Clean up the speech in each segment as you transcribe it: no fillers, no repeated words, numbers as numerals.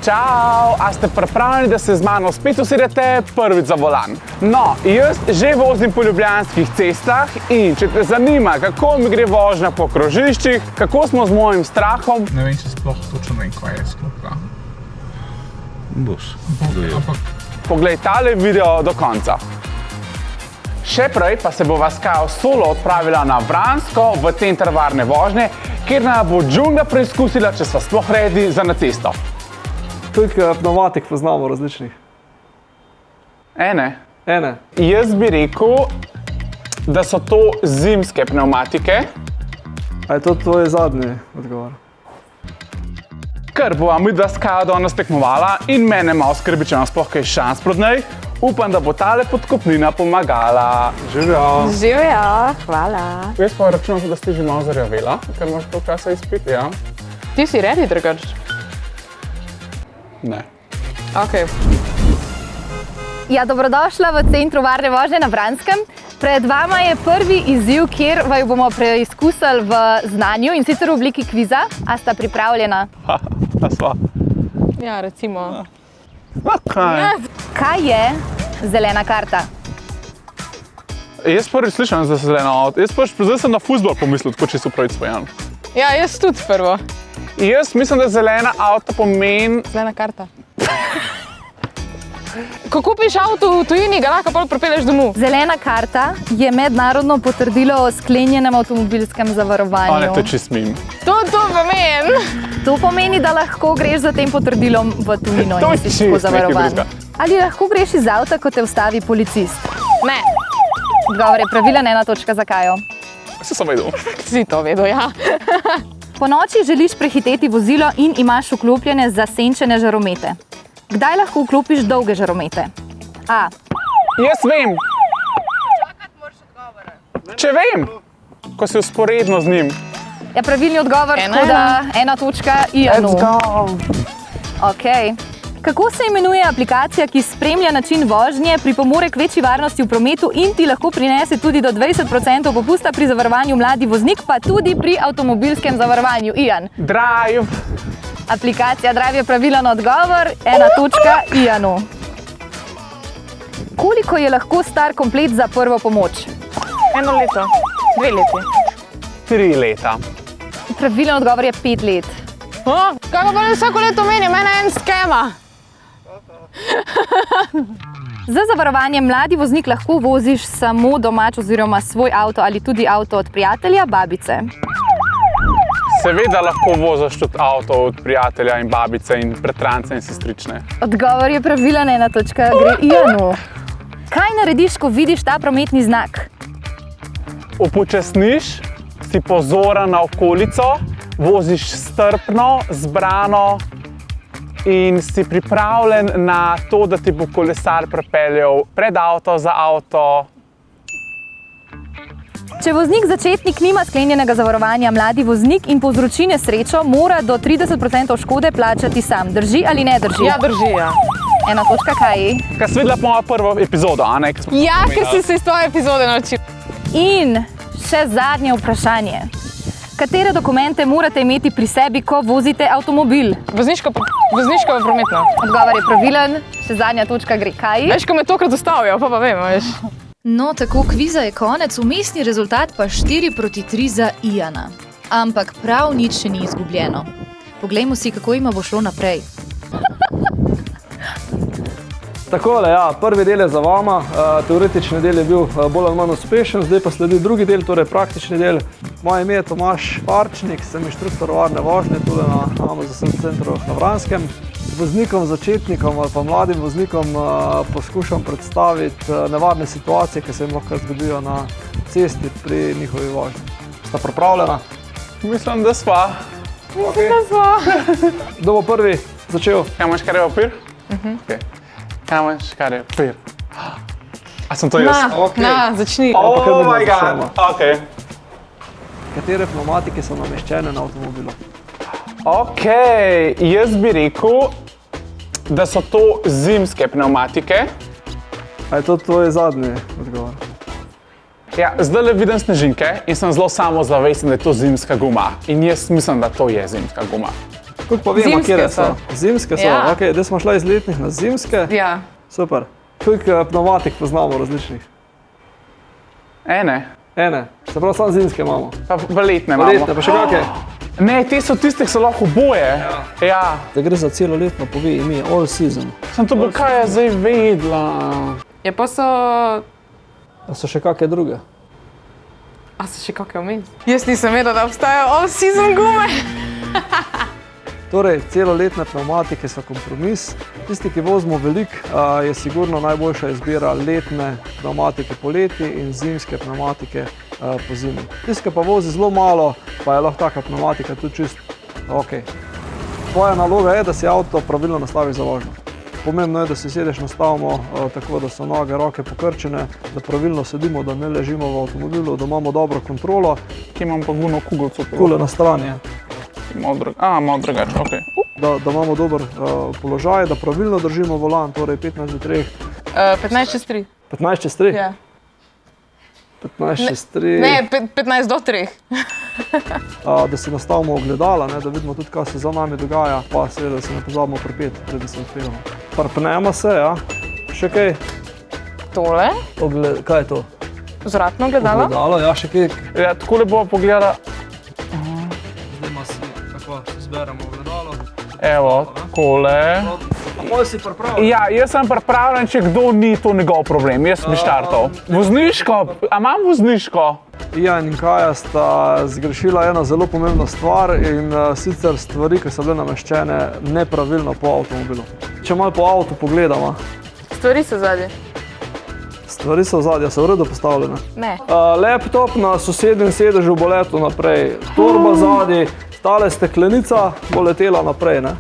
Čau, a ste pripravljeni, da se z mano spet usedete prvič za volan? No, jaz že vozim po ljubljanskih cestah in če te zanima, kako mi gre vožnja po krožiščih, kako smo z mojim strahom... Ne vem, če sploh točno vem, kaj je sploh. Poglej tale video do konca. Še prej pa se bova s Kajo solo odpravila na Vransko v center varne vožnje, kjer nam bo džungla preizkusila, če sva sploh redi za na cesto. Koliko pneumatik poznamo različnih? Ene. Jaz bi rekel, da so to zimske pneumatike. A je to tvoj zadnji odgovor? Ker bova midva s Kajo danes tekmovala in mene malo skrbi, če imam sploh kaj šans proti njej, upam, da bo tale podkopnina pomagala. Živjo! Živjo, hvala. Jaz pa računam, da ste že malo zarjavela, ker imaš toliko časa izpiti, ja? Ti si ready, drugač? Ne. Ok. Ja, dobrodošla v centru varne vožnje na Vranskem. Pred vama je prvi izziv, kjer vaju bomo preizkusili v znanju in sicer v obliki kviza. A sta pripravljena? A sva. Ja, recimo. Kaj je zelena karta? Jaz prvi slišam za zeleno avto. Jaz zdaj sem na fuzbol pomislil, tako če so pravi spojan. Ja, jaz tudi prvo. Jaz mislim, da zelena avto pomeni... Zelena karta. Ko kupiš avto v tujini, ga lahko pol pripelješ domov. Zelena karta je mednarodno potrdilo o sklenjenem avtomobilskem zavarovanju. A ne, to je čist mim. To pomeni. To pomeni, da lahko greš za tem potrdilom v tujino To je in si čist tako nekaj zavarovan. drugega. Ali lahko greš iz avta, ko te ustavi policist? Ne, Odgovor je pravilen, 1 točka za Kajo. Se sem vedel. si to vedel, ja. Po noči želiš prehiteti vozilo in imaš vklopljene zasenčene žaromete. Kdaj lahko vklopiš dolge žaromete? A. Jaz vem. Če vem, ko si vzporedno z njim. Je pravilni odgovor, tako da 1 točka Ianu. Okay. Kako se imenuje aplikacija, ki spremlja način vožnje, pripomore k večji varnosti v prometu in ti lahko prinese tudi do 20% popusta pri zavarovanju mladi voznik, pa tudi pri avtomobilskem zavarovanju? Ian. Drive. Aplikacija Drive je pravilen odgovor, 1 točka Ianu. Koliko je lahko star komplet za prvo pomoč? 1 leto, 2 leti. 3 leta. Pravilen odgovor je 5 let. Kaj pa ne vsako leto meni, mene en skema. Z zavarovanjem mladi voznik lahko voziš samo domač oziroma svoj avto ali tudi avto od prijatelja, babice. Seveda lahko voziš tudi avto od prijatelja in babice in bratrance in sestrične. Odgovor je pravilen, 1 točka gre Ianu. Kaj narediš, ko vidiš ta prometni znak? Upočasniš, si pozoren na okolico, voziš strpno, zbrano in si pripravljen na to, da ti bo kolesar pripeljal pred avto, za avto. Če voznik začetnik nima sklenjenega zavarovanja, mladi voznik in povzroči nesrečo, mora do 30% škode plačati sam. Drži ali ne drži? Ja, drži, ja. 1 točka Kaji. Kaj si videla mojo prvo epizodo, a ne? Ja, ker si se iz tvoje epizode naučil. In še zadnje vprašanje. Katere dokumente morate imeti pri sebi, ko vozite avtomobil? Vozniško pa prometno. Odgovor je pravilen, še zadnja točka gre Kaji. Veš, ko me tokrat ustavijo, pa vem, veš. No, tako kviza je konec, vmesni rezultat pa 4-3 za Iana. Ampak prav nič še ni izgubljeno. Poglejmo si, kako jima bo šlo naprej. Takole, ja, prvi del je za vama, teoretični del je bil bolj ali manj uspešen, zdaj pa sledi drugi del, torej praktični del. Moje ime je Tomaž Parčnik, sem inštruktor varne vožnje tudi na AMZS centru na Vranskem. Voznikom, začetnikom ali pa mladim voznikom poskušam predstaviti nevarne situacije, ki se jim lahko zgodijo na cesti pri njihovi vožnji. Sta pripravljena? Mislim, da sva. Kdo bo prvi začel? Kaj imaš, kar je papir? Okay. Kaj imaš, kar je papir? A sem to jaz? Na, začni. Oh my god, ok. Katere pneumatike so nameščene na avtomobilu? Ok, jaz bi rekel, da so to zimske pneumatike. A je to tvoj zadnji odgovor? Ja, zdaj le vidim snežinke in sem zelo samozavesten, da je to zimska guma. In jaz mislim, da to je zimska guma. Koliko pa vemo, Zimske kje so? so. Zimske so, Ja. ok, zdaj smo šla iz letnih na zimske. Ja. Super. Koliko pneumatik poznamo različnih? Ene, Ene, se pravi, samo zimske imamo. pa v letne Letne, imamo. pa še kakšne? Ne, te so tiste, ki so lahko oboje. Ja. Da gre za celo letno, pove ime, all season. Sem to, kaj je zdaj vedela. Je pa so... A so še kakšne druge? A so še kakšne vmes? Jaz nisem vedela, da obstajajo all season gume. Torej, celoletne pneumatike so kompromis. Tisti, ki vozimo veliko, je sigurno najboljša izbira letne pneumatike poleti in zimske pneumatike po zimi. Tisti, ki pa vozi zelo malo, pa je lahko taka pneumatika tudi čist ok. Tvoja naloga je, da si avto pravilno nastaviš za vožnjo. Pomembno je, da si sedež nastavimo tako, da so noge, roke pokrčene, da pravilno sedimo, da ne ležimo v avtomobilu, da imamo dobro kontrolo. Kje imam pa guno kugovco? Tule na strani je. Malo drugače, ok. Da imamo dober položaj, da pravilno držimo volan, torej 15 do 3. 15 čez 3. 15 čez 3? Ja. 15 čez 3. Ne, 15 do 3. Da si nastavimo ogledala, ne, da vidimo tudi, kaj se za nami dogaja, pa seveda, da se ne pozabimo pripeti, preden se odpeljamo. Prpnemo se, ja. Še kaj? Tole, Kaj je to? vzvratno gledalo. Ogledalo, ja, še kaj. Ja, takole bova pogledala. Zdaj ima si, tako, zberemo ogledalo. Evo, takole. Moj si pripravljen. Ja, jaz sem pripravljen, če kdo ni, to njegov problem. Jaz bi štartal. Vozniško, a imam vozniško? Ian in Kaja sta zgrešila eno zelo pomembno stvar in sicer stvari, ki so bile nameščene nepravilno po avtomobilu. Če malo po avtu pogledamo, Stvari so zadnje. stvari so v zadju, so v redu postavljene. Ne. Laptop na sosednjem sedežu bo letel naprej, torba zadnji, tale steklenica bo letela naprej. Ne?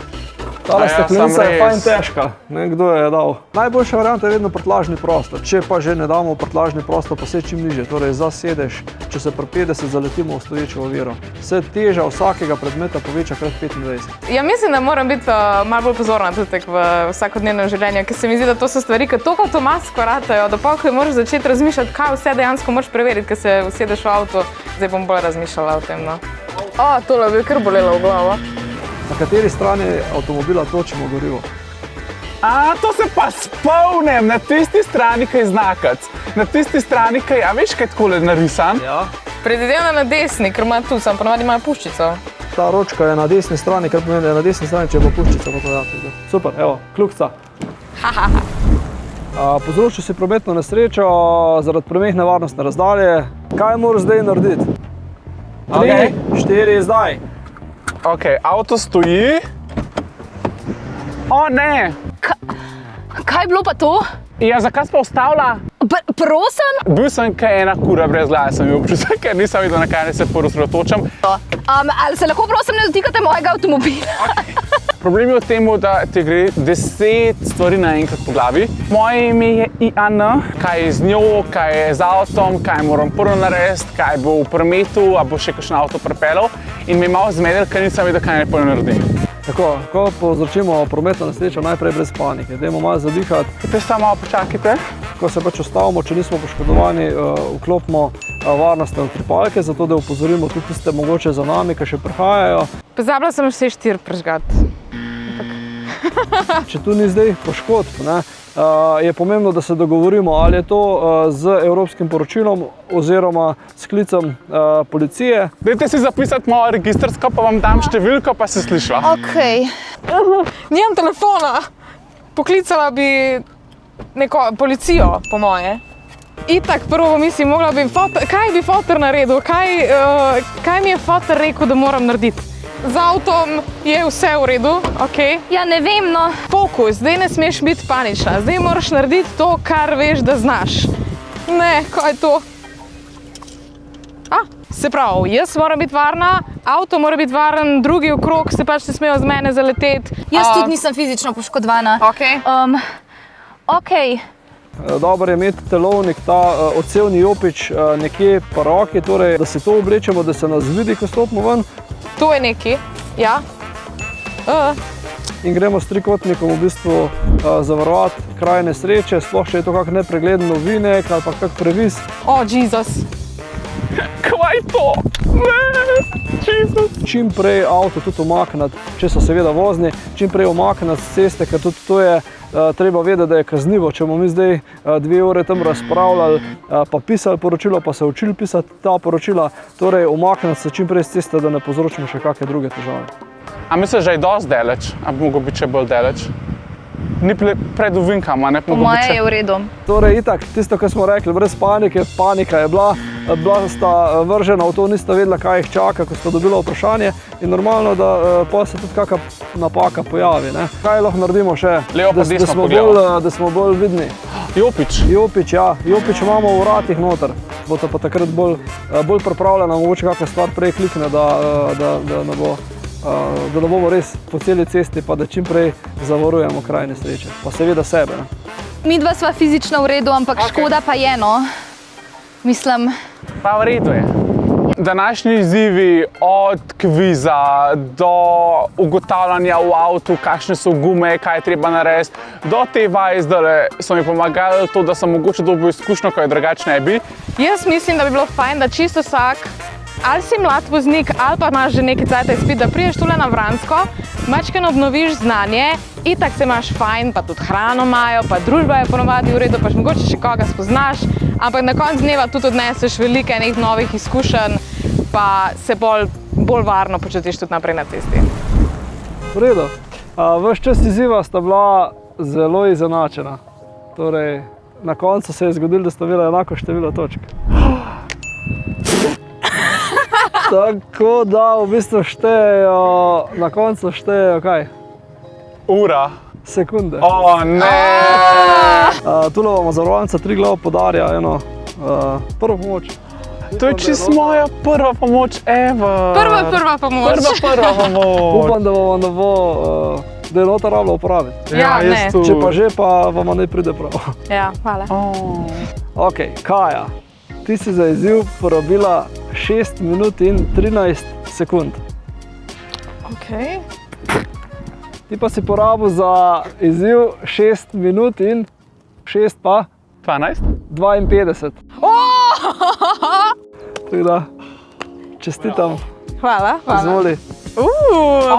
Tale Ja, steklenica sem je fajn res. težka, ne, kdo jo je dal. Najboljša varianta je vedno prtljažni prostor. Če pa že ne damo prtljažni prostor, pa se čim nižje, torej za sedež, če se pri 50 zaletimo v stoječo oviro. Se teža vsakega predmeta poveča krat 25. Ja, mislim, da moram biti malo bolj pozorna tudi v vsakodnevnem življenju, ker se mi zdi, da to so stvari, ki toliko avtomatsko ratajo, da pa ko moraš začeti razmišljati, kaj vse dejansko moraš preveriti, ker se usedeš v avto. Zdaj bom bolj razmišljala o tem. No. Tole bi kar bolelo v glavo. Na kateri strani avtomobila točimo gorivo? To se pa spomnim, na tisti strani, ki je znakac. Na tisti strani, ki je, a veš, kaj je takole narisan? Ja. Predvidevam na desni, ker ima tu, sem ponovadi ima puščico. Ta ročka je na desni strani, kar pomeni, da je na desni strani, če bo puščica, pa to ja. Super, evo, kljukca. Povzročil si prometno nesrečo zaradi premehne varnostne razdalje. Kaj moraš zdaj narediti? 3, 4, zdaj. Ok, avto stoji. O ne! Kaj je bilo pa to? Ja, zakaj si pa ustavila? Prosim? Bil sem kaj ena kura brez glave, sem bil občutek, ker nisem videl, na kaj se osredotočam. Ali se lahko prosim ne dotikate mojega avtomobila? Problem je v tem, da ti gre 10 stvari naenkrat po glavi. Moje ime je Ian, kaj je z njo, kaj je z avtom, kaj moram prvo narediti, kaj bo v prometu, a bo še kakšen avto pripeljal. In me je malo zmedel, ker nisem vedel, kaj naj prvo naredim. Tako, ko povzročimo prometno nesrečo, najprej brez panike. Dajmo malo zadihati. Te samo malo počakajte. Ko se pač ustavimo, če nismo poškodovani, vklopimo varnostne utripalke, zato da opozorimo tudi tiste mogoče za nami, ki še prihajajo. Pozabila sem vse 4 prežgati. Če tu ni zdaj poškodb, ne, je pomembno, da se dogovorimo, ali je to z evropskim poročilom oziroma s klicem policije. Dajte si zapisati malo registrsko, pa vam dam številko, pa se slišva. Ok. Nimam telefona. Poklicala bi neko policijo, po moje. Itak prvo mislim, kaj bi fotor naredil, kaj mi je fotor rekel, da moram narediti. Z avtom je vse v redu, ok. Ja, ne vem, no. Fokus, zdaj ne smeš biti panična, zdaj moraš narediti to, kar veš, da znaš. Ne, kaj je to? Se pravi, jaz moram biti varna, avto mora biti varen, drugi okrog se pač ne smejo z mene zaleteti. Jaz tudi nisem fizično poškodovana. Ok. Ok. Dobro je imeti telovnik, ta odsevni jopič nekje po roki, torej da se to oblečemo, da se nas vidi, ko stopimo ven. To je neki, ja. In gremo s trikotnikom v bistvu zavarovati kraj nesreče, sploh če je to kak nepregleden ovinek ali pa kak previs. O, Jezus. Kaj je to? Ne! Čim prej avto tudi umakniti, če so seveda vozni, čim prej umakniti z ceste, ker tudi to je treba vedeti, da je kaznivo. Če bomo mi zdaj 2 ure tam razpravljali, pa pisali poročilo, pa se učili pisati ta poročila, torej umakniti se čim prej z ceste, da ne povzročimo še kakšne druge težave. A misliš, da je dosti daleč, a bi mogel biti še bolj daleč? Ni pred ovinkama, ne? Po moje je v redu. Torej, itak, tisto, kar smo rekli, brez panike, panika je bila sta vržena v to, nista vedela, kaj jih čaka, ko sta dobila vprašanje in normalno, da pa se tudi kakšna napaka pojavi. Ne? Kaj lahko naredimo še, Levo pa desno da smo bolj vidni? Jopič. Jopič, ja. Jopič imamo v vratih noter. Boste pa takrat bolj pripravljena, mogoče kakšna stvar prej klikne, da ne bomo res po celi cesti, pa da čim prej zavarujemo kraj nesreče. Pa seveda sebe. Ne? Midva sva fizično v redu, ampak škoda pa je, no. Mislim. Pa v redu je. Današnji izzivi od kviza do ugotavljanja v avtu, kakšne so gume, kaj je treba narediti, do te vaje zdaj so mi pomagali to, da sem mogoče dobil izkušnjo, ko je drugače ne bi. Jaz mislim, da bi bilo fajn, da čisto vsak, ali si mlad voznik, ali pa imaš že nekaj cajta izpit, da prideš tule na Vransko, majčkeno obnoviš znanje, itak se imaš fajn, pa tudi hrano imajo, pa družba je ponovadi v redu, pa mogoče še koga spoznaš, ampak na koncu dneva tudi odneseš veliko enih novih izkušenj, pa se bolj varno počutiš tudi naprej na cesti. V redu. Ves čas izziva sta bila zelo izenačena. Torej, na koncu se je zgodilo, da sta imela enako število točk. Tako da v bistvu štejejo, na koncu štejejo kaj? Ura. Sekunde. O, ne! Tule vam zavarovalnica Triglav podarja eno prvo pomoč. To je čisto moja prva pomoč ever. Prva pomoč. Prva pomoč. Upam, da vam ne bo, da je nota rabila uporabiti. Ja, ne. Če pa že, pa vam ne pride prav. Ja, hvala. Ok, Kaja, ti si za izziv porabila 6 minut in 13 sekund. Ok. Ti pa si porabil za izziv 6 minut in 6 pa 12? 52. Tako da, čestitam. Hvala. Izvoli.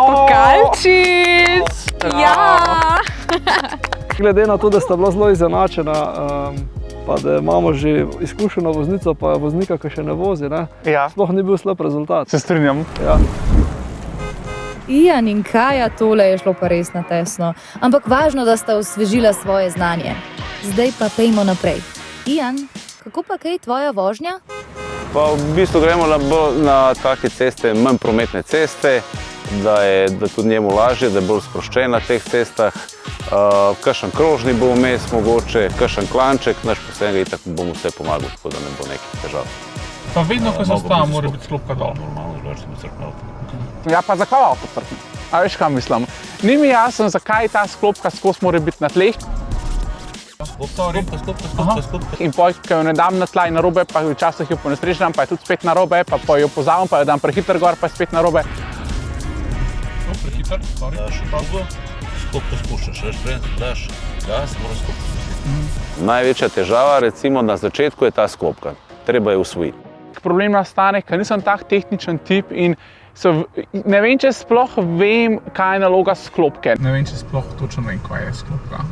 Pokalčič! Ja! Glede na to, da sta bila zelo izenačena, pa da imamo že izkušeno voznico, pa voznika, ki še ne vozi, ne? Ja. Sploh ni bil slab rezultat. Se strinjam. Ja. Ian in Kaja, tole je šlo pa res na tesno. Ampak važno, da sta osvežila svoje znanje. Zdaj pa pejmo naprej. Ian, kako pa kaj tvoja vožnja? Pa v bistvu gremo na take ceste, manj prometne ceste, da je tudi njemu lažje, da je bolj sproščen na teh cestah. Kakšen krožni bo vmes mogoče, kakšen klanček, naš posebej itak bomo vse pomagali, tako da ne bo nekih težav. Pa vedno, ko zastavim, mora biti sklopka dol. Ja, pa zakaj avto trkne? A veš, kaj mislim? Ni mi jasno, zakaj ta sklopka skozi mora biti na tleh. In poj, ko jo ne dam na tla in narobe, pa včasih jo ponesrečam, pa je tudi spet narobe, pa jo pozavim, pa jo dam prehiter gor, pa je spet narobe. Prehiter, sorry. Daš drugo, sklopko spuščaš, veš, prej daš gas, moraš sklopko spustiti. Največja težava recimo na začetku je ta sklopka, treba je usvojiti. Problem nastane, ker nisem tak tehničen tip in ne vem, če sploh vem, kaj je naloga sklopke. Ne vem, če sploh točno vem, kaj je sklopka.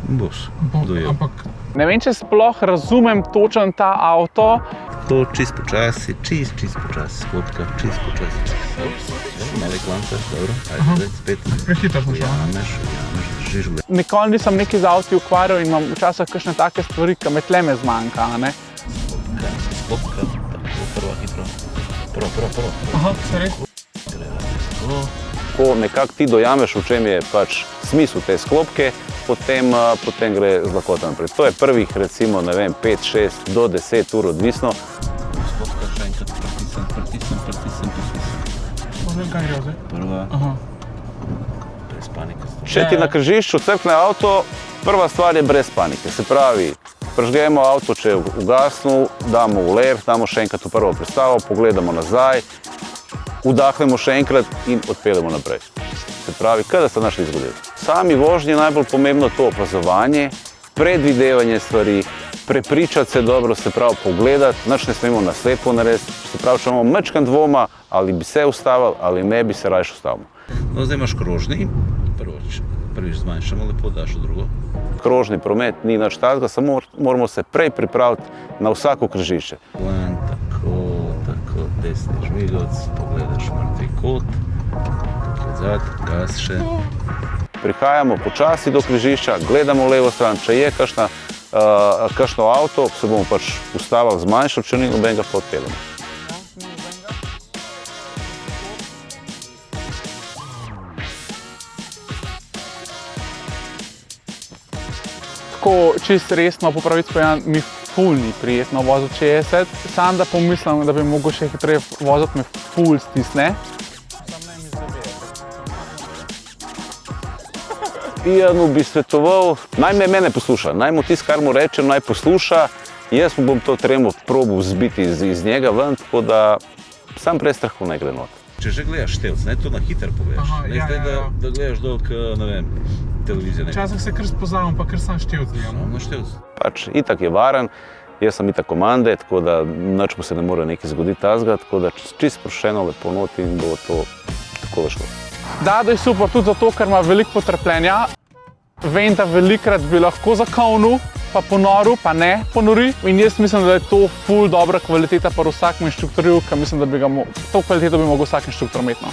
Boš, dojel. Ampak Ne vem, če sploh razumem točno ta avto. To čist počasi, sklopka, čist počasi. Mali klanček, dobro, ajde, spet. prehiter smo šli. Jameš, žižgle. Nikoli nisem nekaj z avti ukvarjal in imam včasih kakšne take stvari, ki me tle me zmanjka, ne? Sklopka, tako prva hitro. Prvo. Aha, se res. Ko nekako ti dojameš, v čem je pač smisel te sklopke, potem gre z lakoto naprej. To je prvih recimo, ne vem, 5, 6 do 10 ur odvisno. Sklopka še enkrat pritisnem. Vem, kaj gre zdaj. Prva, Aha. brez panike. Če ti na križišču crkne avto, prva stvar je brez panike. Se pravi, prižgemo avto, če je ugasnil, damo v ler, damo še enkrat v prvo prestavo, pogledamo nazaj, vdahnemo še enkrat in odpeljemo naprej. Se pravi, kaj da se našli zgodili. Sami vožnji je najbolj pomembno to opazovanje, predvidevanje stvari, prepričati se dobro, se pravi pogledati, nič ne smemo na slepo narediti, se pravi, če imamo mečkan dvoma, ali bi se ustavili, ali ne bi se rajš ustavili. No, zdaj imaš krožni, prvič zmanjšamo lepo, daš v drugo. Krožni promet ni nič takega, samo moramo se prej pripraviti na vsako križišče. Tako, desni žmigoc, pogledaš mrtvi kot, tukaj odzad, gas še. Prihajamo počasi do križišča, gledamo levo stran, če je kakšno avto, se bomo pač ustavili, zmanjšali, če ni nobenega pa odpeljamo. Tako čisto resno po pravici povedano, mi ful ni prijetno voziti 60, sam da pomislim, da bi mogel še hitreje voziti, me ful stisne. Ianu bi svetoval, naj mene posluša, naj mu tisto, kar mu rečem, naj posluša. Jaz mu bom to tremo probal zbiti iz njega ven, tako da sam prestrahu ne gre not. Če že gledaš števc, ne to na hiter pogledaš, ne zdaj, da gledaš dolg, ne vem, televizijo. Včasih se kar spoznam, pa kar sam števc gledam. Na števc. Pač itak je varen, jaz sem itak komande, tako da nič mu se ne more nekaj zgoditi tazga, tako da čisto sproščeno lepo not in bo to tako šlo. Dado je super tudi zato, ker ima veliko potrpljenja. Vem, da velikrat bi lahko zakonil, pa ponoril, pa ne ponori. In jaz mislim, da je to ful dobra kvaliteta pri vsakem inštruktorju, ker mislim, da to kvaliteto bi mogel vsak inštruktor imeti. No.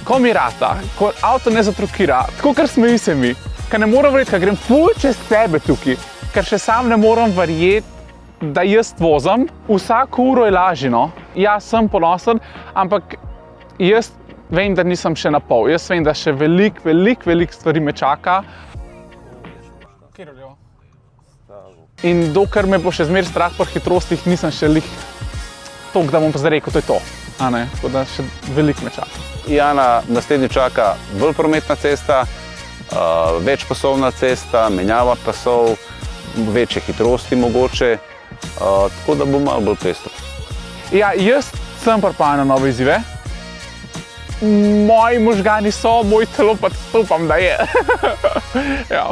Ko mi rata, ko avto ne zatrokira, tako kar smeji se mi, ker ne morem verjeti, ker grem ful čez sebe tukaj, ker še sam ne morem verjeti, da jaz vozim. Vsako uro je lažje, no. Jaz sem ponosen, ampak jaz vem, da nisem še na pol. Jaz vem, da še veliko stvari me čaka. In dokler me bo še zmeraj strah po hitrostih, nisem še toliko, da bom pa zdaj rekel, to je to. Tako da še veliko me čaka. Iana naslednji čaka bolj prometna cesta, večpasovna cesta, menjava pasov, večje hitrosti mogoče, tako da bo malo bolj pestro. Ja, jaz sem pripravljen na nove izzive. Moji možgani so, moj telo pa upam, da je. Ja.